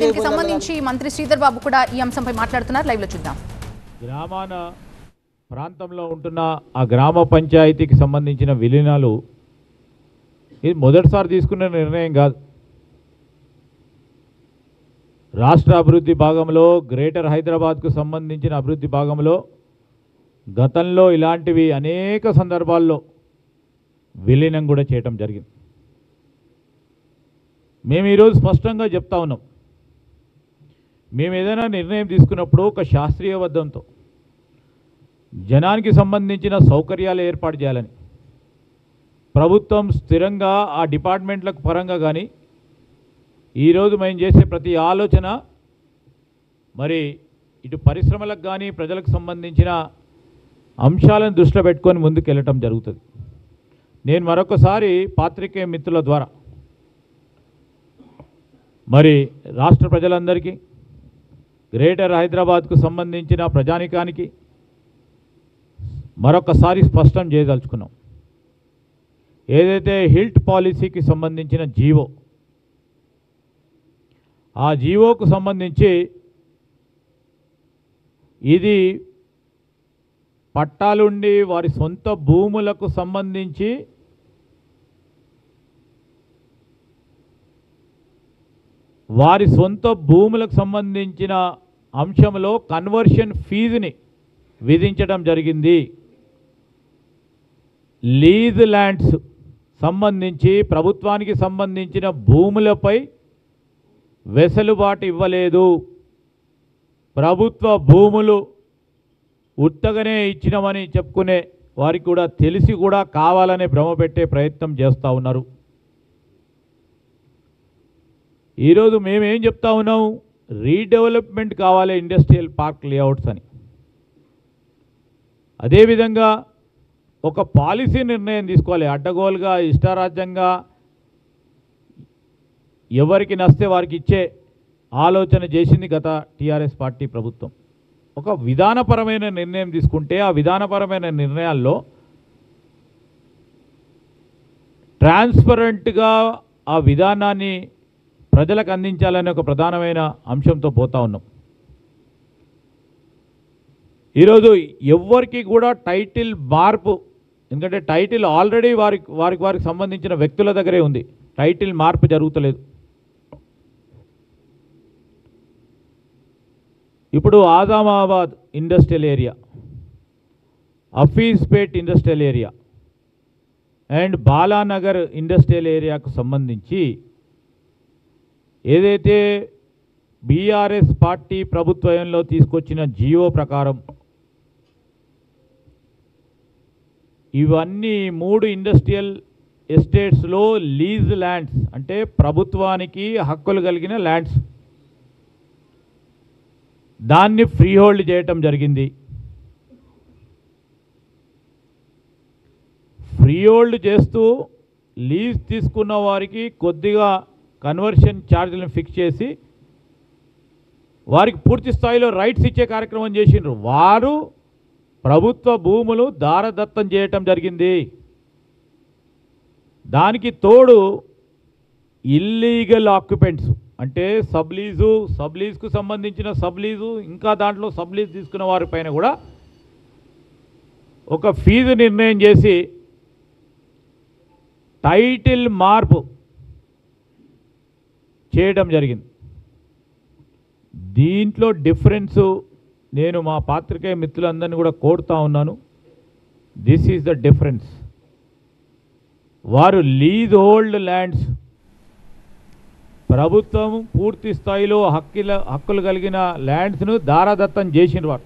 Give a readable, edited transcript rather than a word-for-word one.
దీనికి సంబంధించి మంత్రి శ్రీధర్ బాబు కూడా ఈ అంశంపై మాట్లాడుతున్నారు. లైవ్ లో చూద్దాం. గ్రామాన ప్రాంతంలో ఉంటున్న ఆ గ్రామ పంచాయతీకి సంబంధించిన విలీనాలు ఇది మొదటిసారి తీసుకున్న నిర్ణయం కాదు. రాష్ట్ర అభివృద్ధి భాగంలో గ్రేటర్ హైదరాబాద్కు సంబంధించిన అభివృద్ధి భాగంలో గతంలో ఇలాంటివి అనేక సందర్భాల్లో విలీనం కూడా చేయటం జరిగింది. మేము ఈరోజు స్పష్టంగా చెప్తా ఉన్నాం, మేము ఏదైనా నిర్ణయం తీసుకున్నప్పుడు ఒక శాస్త్రీయబద్ధంతో జనానికి సంబంధించిన సౌకర్యాలు ఏర్పాటు చేయాలని ప్రభుత్వం స్థిరంగా ఆ డిపార్ట్మెంట్లకు పరంగా కానీ ఈరోజు మేము చేసే ప్రతి ఆలోచన మరి ఇటు పరిశ్రమలకు కానీ ప్రజలకు సంబంధించిన అంశాలను దృష్టిలో పెట్టుకొని ముందుకు వెళ్ళటం జరుగుతుంది. నేను మరొకసారి పాత్రికేయ మిత్రుల ద్వారా మరి రాష్ట్ర ప్రజలందరికీ గ్రేటర్ హైదరాబాద్కు సంబంధించిన ప్రజానికానికి మరొకసారి స్పష్టం చేయదలుచుకున్నాం. ఏదైతే హిల్ట్ పాలసీకి సంబంధించిన జీవో, ఆ జీవోకు సంబంధించి ఇది పట్టాలుండి వారి సొంత భూములకు సంబంధించి సంబంధించిన అంశంలో కన్వర్షన్ ఫీజుని విధించడం జరిగింది. లీజ్ ల్యాండ్స్ సంబంధించి ప్రభుత్వానికి సంబంధించిన భూములపై వెసులుబాటు ఇవ్వలేదు. ప్రభుత్వ భూములు ఉత్తగానే ఇచ్చినామని చెప్పుకునే వారికి కూడా తెలిసి కూడా కావాలనే భ్రమ పెట్టే ప్రయత్నం చేస్తూ ఉన్నారు. ఈరోజు మేమేం చెప్తా ఉన్నాం, రీడెవలప్మెంట్ కావాలి ఇండస్ట్రియల్ పార్క్ లేఅవుట్స్ అని. అదేవిధంగా ఒక పాలసీ నిర్ణయం తీసుకోవాలి. అడ్డగోలుగా ఇష్టారాజ్యంగా ఎవరికి నస్తే వారికి ఇచ్చే ఆలోచన చేసింది గత టీఆర్ఎస్ పార్టీ ప్రభుత్వం. ఒక విధానపరమైన నిర్ణయం తీసుకుంటే ఆ విధానపరమైన నిర్ణయాల్లో ట్రాన్స్పరెంట్గా ఆ విధానాన్ని ప్రజలకు అందించాలనే ఒక ప్రధానమైన అంశంతో పోతా ఉన్నాం. ఈరోజు ఎవరికి కూడా టైటిల్ మార్పు, ఎందుకంటే టైటిల్ ఆల్రెడీ వారికి సంబంధించిన వ్యక్తుల దగ్గరే ఉంది, టైటిల్ మార్పు జరుగుతలేదు. ఇప్పుడు Azamabad industrial area, Hafeezpet industrial area and Balanagar industrial ఏరియాకు సంబంధించి ఏదైతే బీఆర్ఎస్ పార్టీ ప్రభుత్వంలో తీసుకొచ్చిన జియో ప్రకారం ఇవన్నీ 3 ఇండస్ట్రియల్ ఎస్టేట్స్లో లీజ్ ల్యాండ్స్, అంటే ప్రభుత్వానికి హక్కులు కలిగిన ల్యాండ్స్, దాన్ని ఫ్రీ హోల్డ్ చేయటం జరిగింది. ఫ్రీ హోల్డ్ చేస్తూ లీజ్ తీసుకున్న వారికి కొద్దిగా కన్వర్షన్ ఛార్జీలను ఫిక్స్ చేసి వారికి పూర్తి స్థాయిలో రైట్స్ ఇచ్చే కార్యక్రమం చేసిండ్రు. వారు ప్రభుత్వ భూములు దారదత్తం చేయటం జరిగింది. దానికి తోడు ఇల్లీగల్ ఆక్యుపెంట్స్, అంటే సబ్లీజ్కు సంబంధించిన సబ్లీజు, ఇంకా దాంట్లో సబ్లీజ్ తీసుకున్న వారిపైన కూడా ఒక ఫీజు నిర్ణయం చేసి టైటిల్ మార్పు చేయడం జరిగింది. దీంట్లో డిఫరెన్సు నేను మా పాత్రికేయ మిత్రులందరినీ కూడా కోరుతా ఉన్నాను. This is the difference. వారు లీజ్ హోల్డ్ ల్యాండ్స్, ప్రభుత్వం పూర్తి స్థాయిలో హక్కులు కలిగిన ల్యాండ్స్ను దారాదత్తం చేసిన వారు.